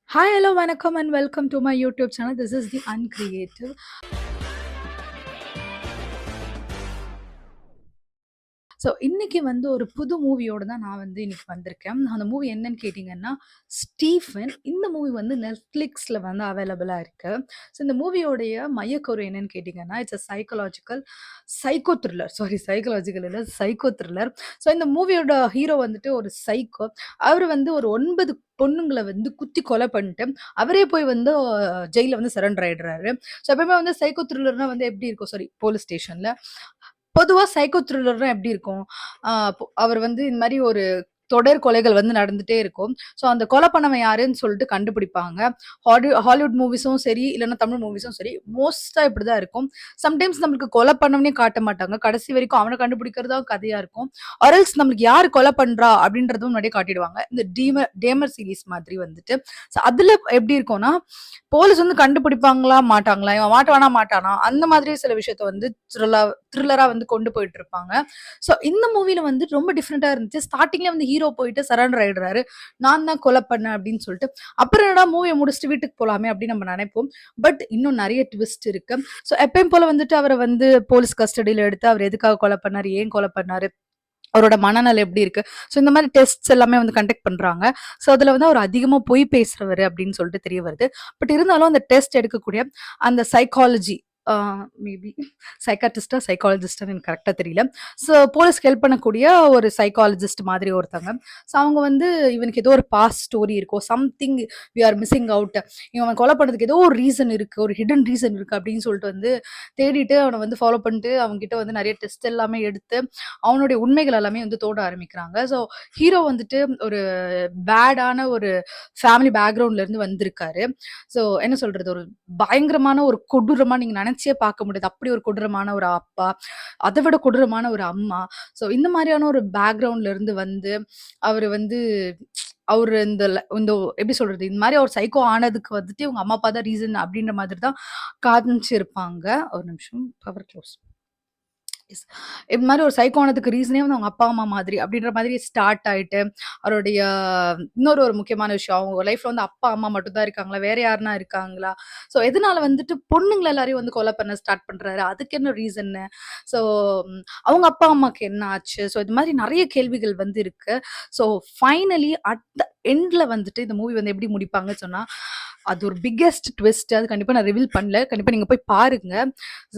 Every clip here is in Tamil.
Hi, hello, vanakkam, and welcome to my YouTube channel. This is the Uncreative. So இன்னைக்கு வந்து ஒரு புது மூவியோட தான் நான் வந்து இன்னைக்கு வந்திருக்கேன். அந்த மூவி என்னன்னு கேட்டிங்கன்னா, ஸ்டீஃபன். இந்த மூவி வந்து Netflixல வந்து அவைலபிளா இருக்கு. ஸோ இந்த மூவியோடைய மையக்கரு என்னன்னு கேட்டிங்கன்னா, it's a psycho thriller. Sorry, psychological இல்ல, சைக்கோ த்ரில்லர். ஸோ இந்த மூவியோட ஹீரோ வந்துட்டு ஒரு சைக்கோ. அவரு வந்து ஒரு 9 பொண்ணுங்கள வந்து குத்தி கொலை பண்ணிட்டு, அவரே போய் வந்து ஜெயில்ல வந்து சரண்டர் ஆயிடுறாரு. ஸோ எப்பவுமே வந்து சைக்கோ த்ரில்லர்னா வந்து எப்படி இருக்கும்? சாரி, போலீஸ் ஸ்டேஷன்ல. பொதுவா சைக்கோ த்ரில்லர்னா எப்படி இருக்கும்? அவர் வந்து இந்த மாரி ஒரு தொடர் கொலைகள் வந்து நடந்துட்டே இருக்கும். ஸோ அந்த கொலை பண்ணவன் யாருன்னு சொல்லிட்டு கண்டுபிடிப்பாங்க. ஹாலிவுட் மூவிஸும் சரி, இல்லன்னா தமிழ் மூவிஸும் சரி, மோஸ்ட்டா இப்படிதான் இருக்கும். சம்டைம்ஸ் நம்மளுக்கு கொலை பண்ணவனே காட்ட மாட்டாங்க. கடைசி வரைக்கும் அவன கண்டுபிடிக்கிறது தான் கதையா இருக்கும். ஆர் எல்ஸ் நம்மளுக்கு யார் கொலை பண்றா அப்படின்றதும் முன்னாடியே காட்டிடுவாங்க. இந்த டேமர் சீரிஸ் மாதிரி வந்துட்டு. ஸோ அதுல எப்படி இருக்கும்னா, போலீஸ் வந்து கண்டுபிடிப்பாங்களா? மாட்டாங்களா? இவன் மாட்டுவானா? மாட்டானா? அந்த மாதிரி சில விஷயத்த வந்து த்ரில்லரா வந்து கொண்டு போயிட்டு இருப்பாங்க. ஸோ இந்த மூவில வந்து ரொம்ப டிஃப்ரெண்ட்டா இருந்துச்சு. ஸ்டார்ட்டிங்ல வந்து ஹீரோ போயிட்டு சரண்டர் ஆயிடுறாரு. நான் தான் கொலை பண்ணேன் அப்படின்னு சொல்லிட்டு. அப்புறம் என்னடா மூவிய முடிச்சுட்டு வீட்டுக்கு போலாமே அப்படின்னு நம்ம நெனைப்போம். பட் இன்னும் நெறைய ட்விஸ்ட் இருக்கு. ஸோ எப்பயும் போல வந்துட்டு அவர வந்து போலீஸ் கஸ்டடியில எடுத்து அவர் எதுக்காக கொலை பண்ணாரு? ஏன் கொலை பண்ணாரு? அவரோட மனநலம் எப்படி இருக்கு? ஸோ இந்த மாரி டெஸ்ட்ஸ் எல்லாமே வந்து கண்டக்ட் பண்றாங்க. ஸோ அதுல வந்து அவர் அதிகமா பொய் பேசுறவரு அப்படின்னு சொல்லிட்டு தெரிய வருது. பட் இருந்தாலும் அந்த டெஸ்ட் எடுக்கக்கூடிய அந்த சைக்காலஜி ஆ மேபி சைக்காட்ரிஸ்ட்டா, சைக்காலஜிஸ்ட்டான்னு எனக்கு கரெக்ட்டா தெரியல. ஸோ போலீஸ்க்கு ஹெல்ப் பண்ணக்கூடிய ஒரு சைக்காலஜிஸ்ட் மாதிரி ஒருத்தவங்க. ஸோ அவங்க வந்து இவனுக்கு ஏதோ ஒரு பாஸ்ட் ஸ்டோரி இருக்கும். Something we are missing out. இவன் கொலை பண்ணதுக்கு ஏதோ ஒரு ரீசன் இருக்கு. ஒரு ஹிடன் ரீசன் இருக்கு அப்படின்னு சொல்லிட்டு வந்து தேடிட்டு அவன வந்து ஃபாலோ பண்ணிட்டு அவன்கிட்ட வந்து நெறைய டெஸ்ட் எல்லாமே எடுத்து அவனுடைய உண்மைகள் எல்லாமே வந்து தோண்ட ஆரம்பிக்கிறாங்க. ஸோ ஹீரோ வந்துட்டு ஒரு பேடான ஒரு ஃபேமிலி பேக்ரவுண்ட்ல இருந்து வந்திருக்காரு. ஸோ என்ன சொல்றது? ஒரு பயங்கரமான ஒரு கொடூரமா நீங்க நெனச்சே பார்க்க முடியாது. அப்படி ஒரு கொடூரமான ஒரு அப்பா, அத விட கொடூரமான ஒரு அம்மா. ஸோ இந்த மாரியான ஒரு பேக்ரவுண்ட்ல இருந்து வந்து அவரு வந்து அவரு இந்த எப்படி சொல்றது? இந்த மாரி ஒரு சைக்கோ ஆனதுக்கு வந்துட்டு இவங்க அம்மா, அப்பா தான் ரீசன் அப்படின்ற மாதிரி தான் காமிச்சிருப்பாங்க. ஒரு நிமிஷம் பவர் க்ளோஸ். எஸ். இது மாரி ஒரு சைக்கோ ஆனதுக்கு ரீசனே வந்து அவங்க அப்பா, அம்மா மாதிரி அப்படின்ற மாதிரி ஸ்டார்ட் ஆயிட்டு, அவருடைய இன்னொரு ஒரு முக்கியமான விஷயம், அவங்க லைஃப்ல வந்து அப்பா, அம்மா மட்டும் தான் இருக்காங்களா? வேற யாருனா இருக்காங்களா? ஸோ எதனால வந்துட்டு பொண்ணுங்கள எல்லாரையும் வந்து கொலை பண்ண ஸ்டார்ட் பண்றாரு? அதுக்கு என்ன ரீசன்னு? ஸோ அவங்க அப்பா, அம்மாக்கு என்ன ஆச்சு? ஸோ இது மாரி நெறைய கேள்விகள் வந்து இருக்கு. ஸோ ஃபைனலி அட் த எண்ட்ல வந்துட்டு இந்த மூவி வந்து எப்படி முடிப்பாங்கன்னு சொன்னா, அது ஒரு பிக்கெஸ்ட் ட்விஸ்ட். அது கண்டிப்பா நான் ரிவீல் பண்ணல. கண்டிப்பா நீங்க போய் பாருங்க.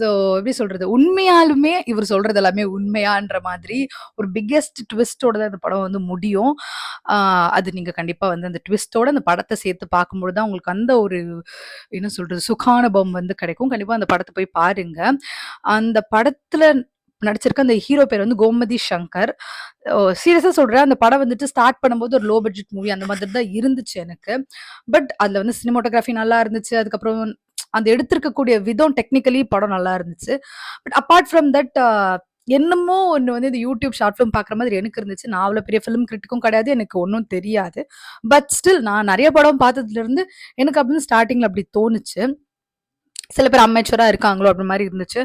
ஸோ எப்படி சொல்றது? உண்மையாலுமே இவர் சொல்றது எல்லாமே உண்மையான்ற மாதிரி ஒரு பிக்கெஸ்ட் ட்விஸ்ட்டோட தான் இந்த படம் வந்து முடியும். ஆ அது நீங்க கண்டிப்பா வந்து அந்த ட்விஸ்ட்டோட அந்த படத்த சேர்த்து பார்க்கும்பொழுது தான் உங்களுக்கு அந்த ஒரு என்ன சொல்றது? சுகானுபவம் வந்து கிடைக்கும். கண்டிப்பா அந்த படத்த போய் பாருங்க. அந்த படத்துல நடிச்சிருக்க அந்த ஹீரோ பேர் வந்து கோமதி சங்கர். சீரியஸா சொல்றேன். அந்த படம் வந்துட்டு ஸ்டார்ட் பண்ணும்போது ஒரு லோ பட்ஜெட் மூவி அந்த மாதிரி தான் இருந்துச்சு எனக்கு. பட் அதுல வந்து சினிமாட்டோகிராஃபி நல்லா இருந்துச்சு. அதுக்கப்புறம் அந்த எடுத்திருக்கக்கூடிய விதம் டெக்னிக்கலி படம் நல்லா இருந்துச்சு. பட் அப்பார்ட் ஃப்ரம் தட் என்னமோ ஒண்ணு வந்து இந்த யூடியூப் ஷார்ட் ஃபிலிம் பார்க்குற மாதிரி எனக்கு இருந்துச்சு. நான் அவ்வளோ பெரிய ஃபிலிம் கிரிட்டிக்கும் கிடையாது. எனக்கு ஒண்ணும் தெரியாது. பட் ஸ்டில் நான் நெறைய படம் பார்த்ததுலருந்து எனக்கு அப்படின்னு ஸ்டார்ட்டிங்ல அப்படி தோணுச்சு. சில பேர் அமெச்சூரா இருக்காங்களோ அப்படி மாரி இருந்துச்சு.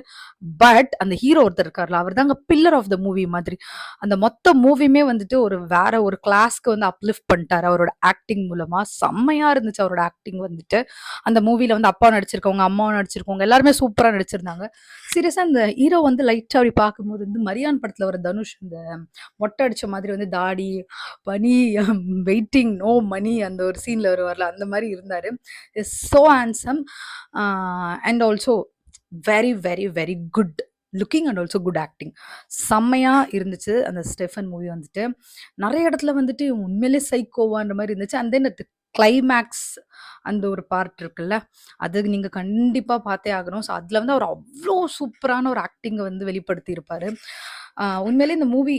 பட் அந்த ஹீரோ ஒருத்தர் இருக்கார்ல, அவர் தாங்க பில்லர் ஆஃப் த மூவி மாதிரி. அந்த மொத்த மூவியுமே வந்துட்டு ஒரு வேற ஒரு கிளாஸ்க்கு வந்து அப்லிஃப்ட் பண்ணிட்டாரு அவரோட ஆக்டிங் மூலமா. செம்மையா இருந்துச்சு அவரோட ஆக்டிங் வந்துட்டு. அந்த மூவில வந்து அப்பா நடிச்சிருக்கவங்க, அம்மாவும் நடிச்சிருக்கவங்க எல்லாருமே சூப்பரா நடிச்சிருந்தாங்க. சீரியஸா இந்த ஹீரோ வந்து லைட்டா அப்படி பார்க்கும்போது வந்து மரியான் படத்துல வர தனுஷ் இந்த மொட்டை அடிச்ச மாதிரி வந்து தாடி, பனி, வெயிட்டிங், நோ மனி அந்த ஒரு சீன்ல வருவார்ல, அந்த மாரி இருந்தாரு. Is so handsome. And also very, very, very good looking and also good acting. செம்மையா இருந்துச்சு அந்த ஸ்டெஃபன் மூவி வந்துட்டு. நெறைய இடத்துல வந்துட்டு உண்மையிலே சைக்கோவான்ற மாரி இருந்துச்சு. அண்ட் தென் அது கிளைமேக்ஸ் அந்த ஒரு பார்ட் இருக்குல்ல, அது நீங்க கண்டிப்பா பார்த்தே ஆகணும். ஸோ அதுல வந்து அவர் அவ்ளோ சூப்பரான ஒரு ஆக்டிங்க வந்து வெளிப்படுத்தியிருப்பாரு. உண்மையிலே இந்த மூவி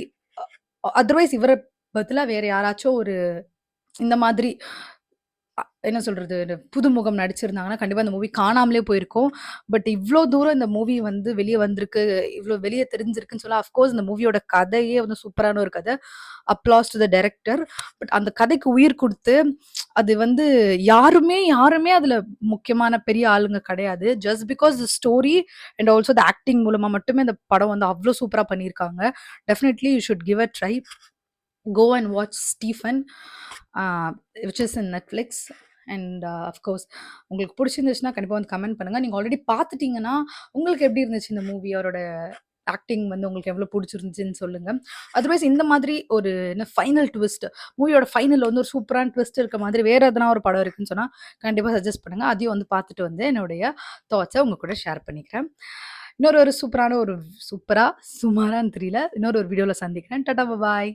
அதர்வைஸ் இவர பதிலா வேற யாராச்சும் ஒரு இந்த மாதிரி என்ன சொல்றது? புதுமுகம் நடிச்சிருந்தாங்கன்னா, கண்டிப்பா இந்த மூவி காணாமலே போயிருக்கும். பட் இவ்ளோ தூரம் இந்த மூவி வந்து வெளிய வந்திருக்கு, இவ்ளோ வெளிய தெரிஞ்சிருக்குன்னு சொல்ல அஃப்கோர்ஸ் இந்த மூவியோட கதையே வந்து சூப்பரான ஒரு கதை. Applause to the director. But அந்த கதைக்கு உயிர் குடுத்து, அது வந்து யாருமே அதுல முக்கியமான பெரிய ஆளுங்க கிடையாது. Just because the story and also the acting மூலமா மட்டுமே அந்த படம் வந்து அவ்ளோ சூப்பரா பண்ணியிருக்காங்க. Definitely you should give a try. Go and watch Stephen, which is in Netflix. And of course உங்களுக்கு பிடிச்சிருந்துச்சுன்னா கண்டிப்பா வந்து கமெண்ட் பண்ணுங்க. நீங்க ஆல்ரெடி பார்த்துட்டீங்கன்னா, உங்களுக்கு எப்படி இருந்துச்சு இந்த மூவி? அவரோட ஆக்டிங் வந்து உங்களுக்கு எவ்வளோ பிடிச்சிருந்துச்சுன்னு சொல்லுங்க. அதர்வைஸ் இந்த மாதிரி ஒரு என்ன ஃபைனல் ட்விஸ்ட், மூவியோட ஃபைனல்ல வந்து ஒரு சூப்பரான ட்விஸ்ட் இருக்க மாதிரி வேற எதனா ஒரு படம் இருக்குன்னு சொன்னா, கண்டிப்பா சஜெஸ்ட் பண்ணுங்க. அதையும் வந்து பார்த்துட்டு வந்து என்னுடைய தாட்ஸ உங்க கூட ஷேர் பண்ணிக்கிறேன். இன்னொரு ஒரு சூப்பரான ஒரு சூப்பரா, சுமாரான்னு தெரியல. இன்னொரு ஒரு வீடியோல சந்திக்கிறேன். டாடா! பாய்.